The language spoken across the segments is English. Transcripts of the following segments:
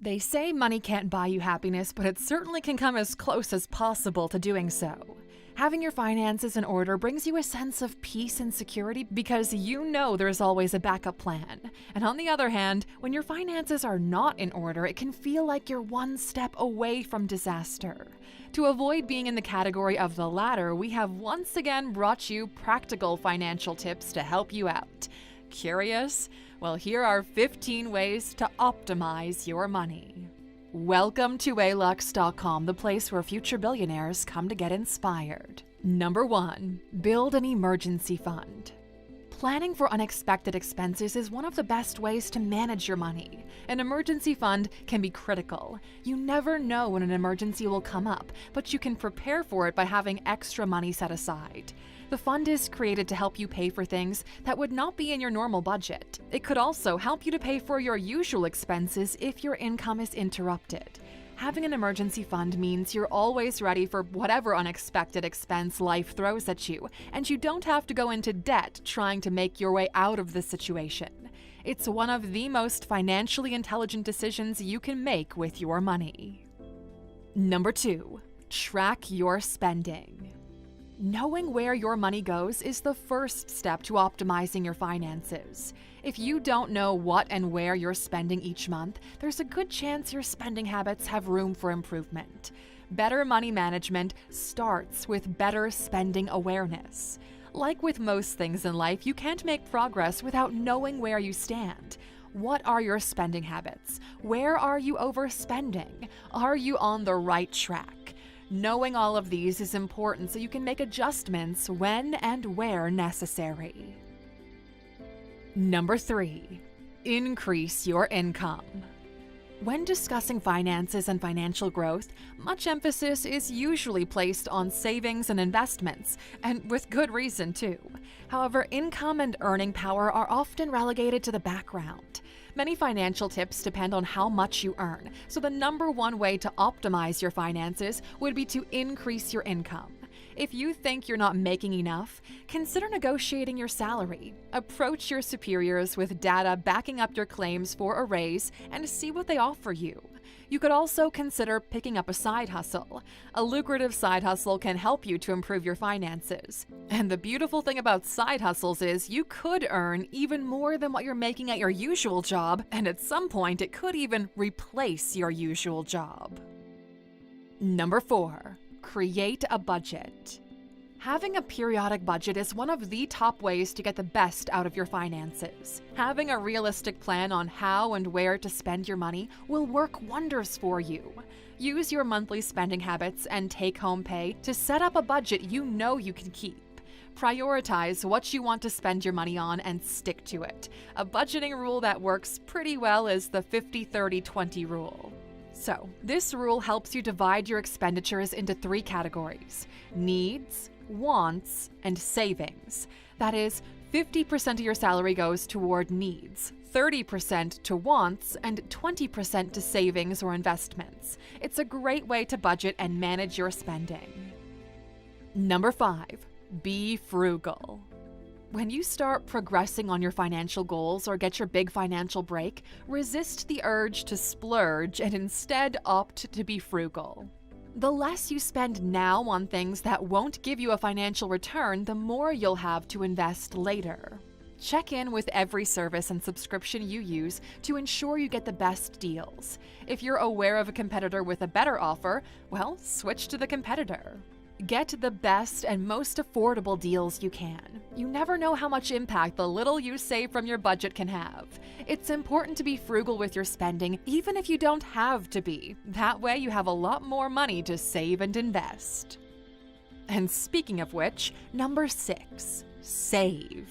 They say money can't buy you happiness, but it certainly can come as close as possible to doing so. Having your finances in order brings you a sense of peace and security because you know there's always a backup plan. And on the other hand, when your finances are not in order, it can feel like you're one step away from disaster. To avoid being in the category of the latter, we have once again brought you practical financial tips to help you out. Curious? Well, here are 15 ways to optimize your money. Welcome to alux.com, the place where future billionaires come to get inspired. Number 1. Build an emergency fund. Planning for unexpected expenses is one of the best ways to manage your money. An emergency fund can be critical. You never know when an emergency will come up, but you can prepare for it by having extra money set aside. The fund is created to help you pay for things that would not be in your normal budget. It could also help you to pay for your usual expenses if your income is interrupted. Having an emergency fund means you're always ready for whatever unexpected expense life throws at you, and you don't have to go into debt trying to make your way out of the situation. It's one of the most financially intelligent decisions you can make with your money. Number 2. Track your spending. Knowing where your money goes is the first step to optimizing your finances. If you don't know what and where you're spending each month, there's a good chance your spending habits have room for improvement. Better money management starts with better spending awareness. Like with most things in life, you can't make progress without knowing where you stand. What are your spending habits? Where are you overspending? Are you on the right track? Knowing all of these is important so you can make adjustments when and where necessary. Number 3. Increase your income. When discussing finances and financial growth, much emphasis is usually placed on savings and investments, and with good reason too. However, income and earning power are often relegated to the background. Many financial tips depend on how much you earn, so the number one way to optimize your finances would be to increase your income. If you think you're not making enough, consider negotiating your salary. Approach your superiors with data backing up your claims for a raise and see what they offer you. You could also consider picking up a side hustle. A lucrative side hustle can help you to improve your finances. And the beautiful thing about side hustles is you could earn even more than what you're making at your usual job, and at some point it could even replace your usual job. Number 4. Create a budget. Having a periodic budget is one of the top ways to get the best out of your finances. Having a realistic plan on how and where to spend your money will work wonders for you. Use your monthly spending habits and take-home pay to set up a budget you know you can keep. Prioritize what you want to spend your money on and stick to it. A budgeting rule that works pretty well is the 50-30-20 rule. So, this rule helps you divide your expenditures into 3 categories: needs, wants, and savings. That is, 50% of your salary goes toward needs, 30% to wants, and 20% to savings or investments. It's a great way to budget and manage your spending. Number 5. Be frugal. When you start progressing on your financial goals or get your big financial break, resist the urge to splurge and instead opt to be frugal. The less you spend now on things that won't give you a financial return, the more you'll have to invest later. Check in with every service and subscription you use to ensure you get the best deals. If you're aware of a competitor with a better offer, well, switch to the competitor. Get the best and most affordable deals you can. You never know how much impact the little you save from your budget can have. It's important to be frugal with your spending, even if you don't have to be. That way you have a lot more money to save and invest. And speaking of which, number 6, save.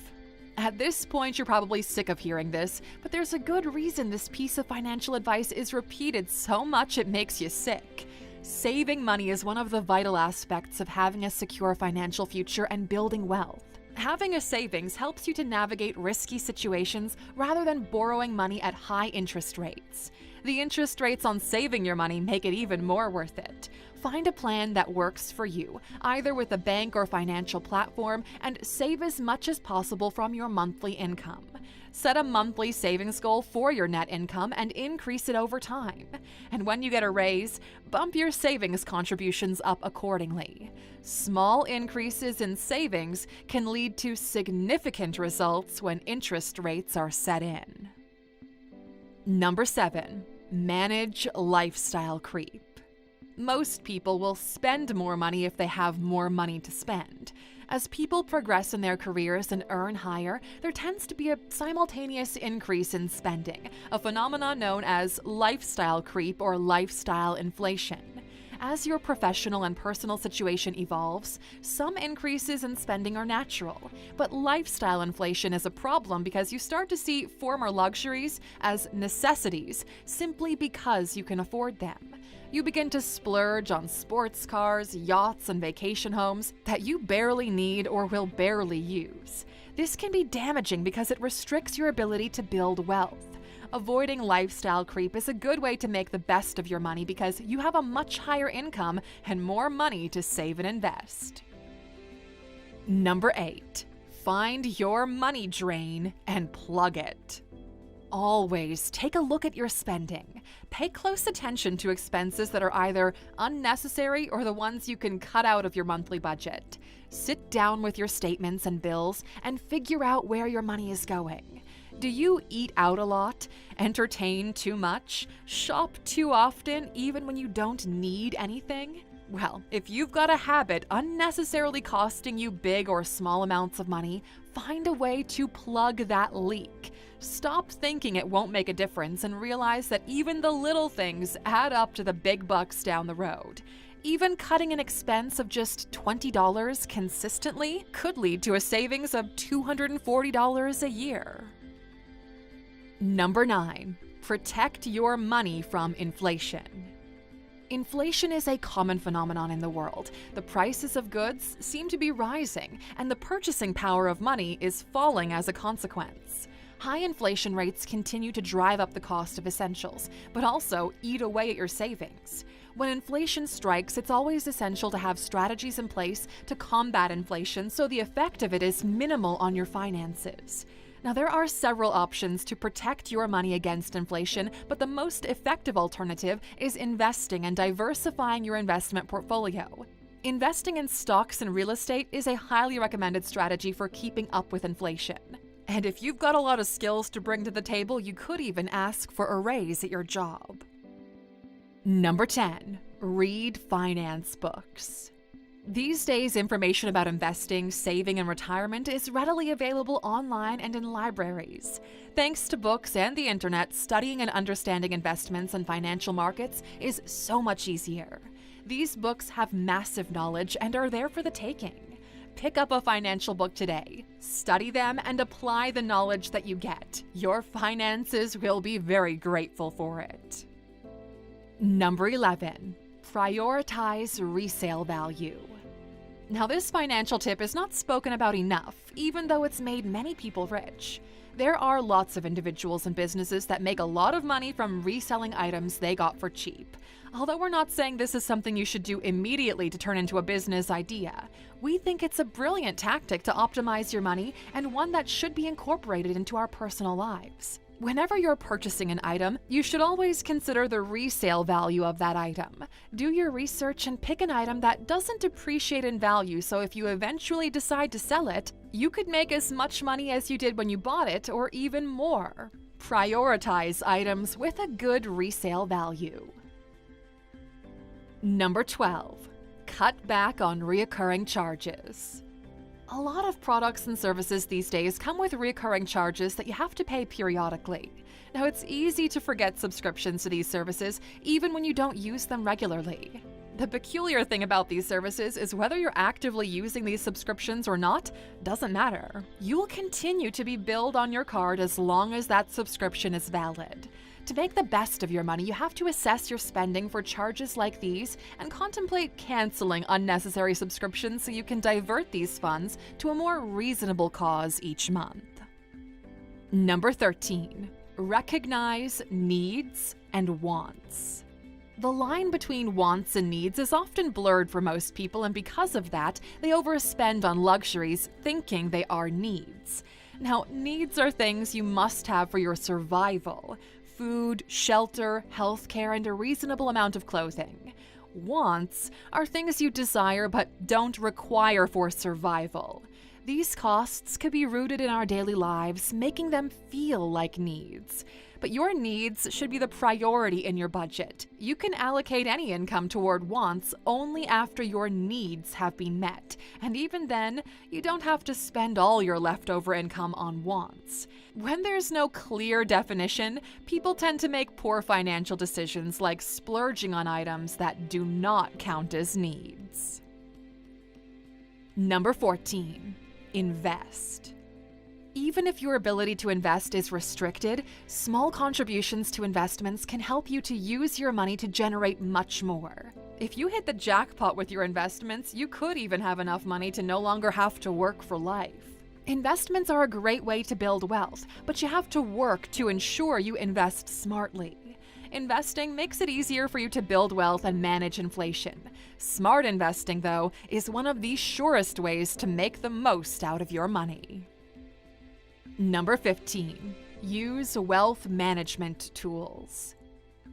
At this point, you're probably sick of hearing this, but there's a good reason this piece of financial advice is repeated so much it makes you sick. Saving money is one of the vital aspects of having a secure financial future and building wealth. Having a savings helps you to navigate risky situations rather than borrowing money at high interest rates. The interest rates on saving your money make it even more worth it. Find a plan that works for you, either with a bank or financial platform, and save as much as possible from your monthly income. Set a monthly savings goal for your net income and increase it over time. And when you get a raise, bump your savings contributions up accordingly. Small increases in savings can lead to significant results when interest rates are set in. Number 7. Manage lifestyle creep. Most people will spend more money if they have more money to spend. As people progress in their careers and earn higher, there tends to be a simultaneous increase in spending, a phenomenon known as lifestyle creep or lifestyle inflation. As your professional and personal situation evolves, some increases in spending are natural, but lifestyle inflation is a problem because you start to see former luxuries as necessities simply because you can afford them. You begin to splurge on sports cars, yachts, and vacation homes that you barely need or will barely use. This can be damaging because it restricts your ability to build wealth. Avoiding lifestyle creep is a good way to make the best of your money because you have a much higher income and more money to save and invest. Number 8. Find your money drain and plug it. Always take a look at your spending. Pay close attention to expenses that are either unnecessary or the ones you can cut out of your monthly budget. Sit down with your statements and bills and figure out where your money is going. Do you eat out a lot, entertain too much, shop too often even when you don't need anything? Well, if you've got a habit unnecessarily costing you big or small amounts of money, find a way to plug that leak. Stop thinking it won't make a difference and realize that even the little things add up to the big bucks down the road. Even cutting an expense of just $20 consistently could lead to a savings of $240 a year. Number 9. Protect your money from inflation. Inflation is a common phenomenon in the world. The prices of goods seem to be rising, and the purchasing power of money is falling as a consequence. High inflation rates continue to drive up the cost of essentials, but also eat away at your savings. When inflation strikes, it's always essential to have strategies in place to combat inflation so the effect of it is minimal on your finances. Now, there are several options to protect your money against inflation, but the most effective alternative is investing and diversifying your investment portfolio. Investing in stocks and real estate is a highly recommended strategy for keeping up with inflation. And if you've got a lot of skills to bring to the table, you could even ask for a raise at your job. Number 10. Read finance books. These days, information about investing, saving, and retirement is readily available online and in libraries. Thanks to books and the internet, studying and understanding investments and financial markets is so much easier. These books have massive knowledge and are there for the taking. Pick up a financial book today, study them, and apply the knowledge that you get. Your finances will be very grateful for it. Number 11. Prioritize resale value. Now, this financial tip is not spoken about enough, even though it's made many people rich. There are lots of individuals and businesses that make a lot of money from reselling items they got for cheap. Although we're not saying this is something you should do immediately to turn into a business idea, we think it's a brilliant tactic to optimize your money and one that should be incorporated into our personal lives. Whenever you're purchasing an item, you should always consider the resale value of that item. Do your research and pick an item that doesn't depreciate in value, so if you eventually decide to sell it, you could make as much money as you did when you bought it or even more. Prioritize items with a good resale value. Number 12. Cut back on recurring charges. A lot of products and services these days come with recurring charges that you have to pay periodically. Now, it's easy to forget subscriptions to these services even when you don't use them regularly. The peculiar thing about these services is whether you're actively using these subscriptions or not, doesn't matter. You'll continue to be billed on your card as long as that subscription is valid. To make the best of your money, you have to assess your spending for charges like these and contemplate canceling unnecessary subscriptions so you can divert these funds to a more reasonable cause each month. Number 13. Recognize needs and wants. The line between wants and needs is often blurred for most people, and because of that, they overspend on luxuries thinking they are needs. Now, needs are things you must have for your survival: food, shelter, healthcare, and a reasonable amount of clothing. Wants are things you desire but don't require for survival. These costs could be rooted in our daily lives, making them feel like needs. But your needs should be the priority in your budget. You can allocate any income toward wants only after your needs have been met. And even then, you don't have to spend all your leftover income on wants. When there's no clear definition, people tend to make poor financial decisions like splurging on items that do not count as needs. Number 14. Invest. Even if your ability to invest is restricted, small contributions to investments can help you to use your money to generate much more. If you hit the jackpot with your investments, you could even have enough money to no longer have to work for life. Investments are a great way to build wealth, but you have to work to ensure you invest smartly. Investing makes it easier for you to build wealth and manage inflation. Smart investing, though, is one of the surest ways to make the most out of your money. Number 15. Use wealth management tools.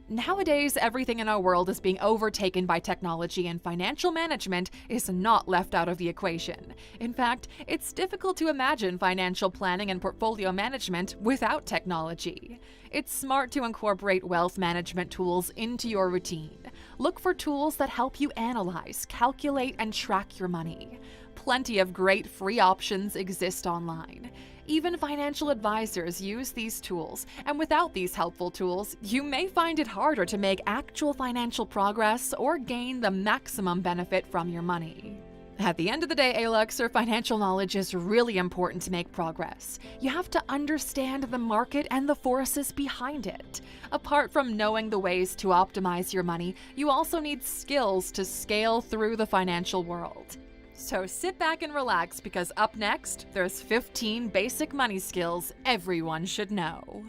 Nowadays, everything in our world is being overtaken by technology, and financial management is not left out of the equation. In fact, it's difficult to imagine financial planning and portfolio management without technology. It's smart to incorporate wealth management tools into your routine. Look for tools that help you analyze, calculate, and track your money. Plenty of great free options exist online. Even financial advisors use these tools, and without these helpful tools, you may find it harder to make actual financial progress or gain the maximum benefit from your money. At the end of the day, Aluxer, financial knowledge is really important to make progress. You have to understand the market and the forces behind it. Apart from knowing the ways to optimize your money, you also need skills to scale through the financial world. So sit back and relax, because up next, there's 15 basic money skills everyone should know.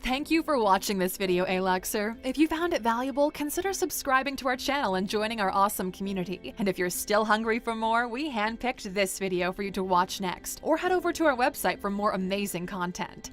Thank you for watching this video, Aluxer. If you found it valuable, consider subscribing to our channel and joining our awesome community. And if you're still hungry for more, we handpicked this video for you to watch next, or head over to our website for more amazing content.